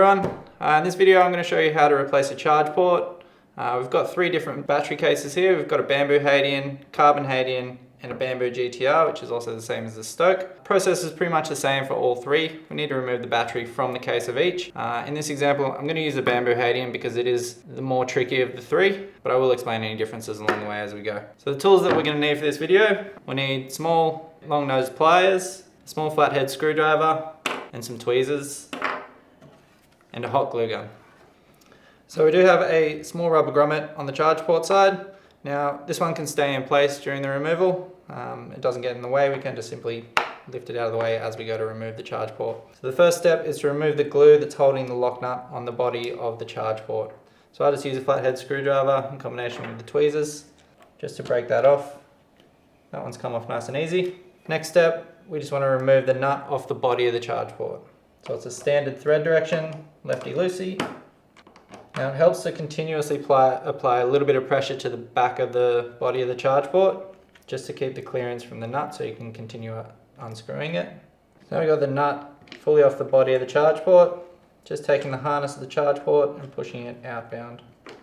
everyone. In this video I'm going to show you how to replace a charge port. We've got three different battery cases here. We've got a bamboo Hadian, carbon Hadian and a bamboo GTR, which is also the same as the Stoke. The process is pretty much the same for all three. We need to remove the battery from the case of each. In this example I'm going to use the bamboo Hadian because it is the more tricky of the three, but I will explain any differences along the way as we go. So the tools that we're going to need for this video, we'll need small long nosed pliers, a small flathead screwdriver and some tweezers and a hot glue gun. So we do have a small rubber grommet on the charge port side. Now this one can stay in place during the removal. It doesn't get in the way. We can just simply lift it out of the way as we go to remove the charge port. So the first step is to remove the glue that's holding the lock nut on the body of the charge port. So I just use a flathead screwdriver in combination with the tweezers just to break that off. That one's come off nice and easy. Next step, we just want to remove the nut off the body of the charge port. So it's a standard thread direction, lefty-loosey. Now it helps to continuously apply a little bit of pressure to the back of the body of the charge port, just to keep the clearance from the nut so you can continue unscrewing it. So now we've got the nut fully off the body of the charge port, just taking the harness of the charge port and pushing it outbound.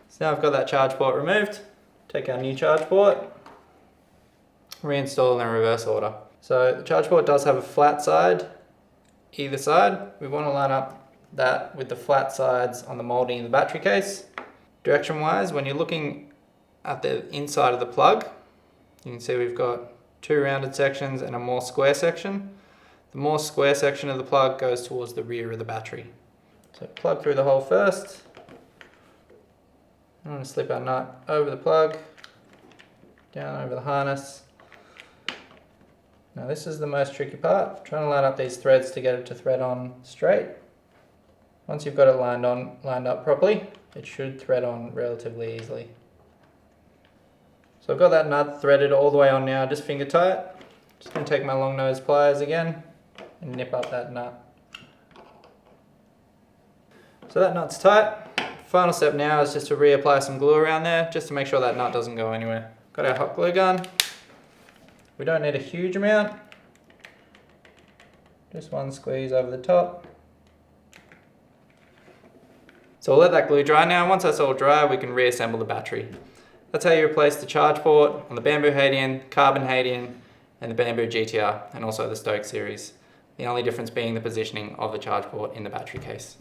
So now I've got that charge port removed, take our new charge port, reinstall in reverse order. So the charge port does have a flat side either side. We want to line up that with the flat sides on the molding of the battery case. Direction wise, when you're looking at the inside of the plug, you can see we've got two rounded sections and a more square section. The more square section of the plug goes towards the rear of the battery. So plug through the hole first. I'm going to slip our nut over the plug, down over the harness. Now this is the most tricky part, trying to line up these threads to get it to thread on straight. Once you've got it lined up properly, it should thread on relatively easily. So I've got that nut threaded all the way on now, just finger tight. Just going to take my long nose pliers again and nip up that nut. So that nut's tight. Final step now is just to reapply some glue around there, just to make sure that nut doesn't go anywhere. Got our hot glue gun. We don't need a huge amount, just one squeeze over the top. So we'll let that glue dry now. Once that's all dry, we can reassemble the battery. That's how you replace the charge port on the bamboo Hadian, carbon Hadian, and the bamboo GTR, and also the Stoke series. The only difference being the positioning of the charge port in the battery case.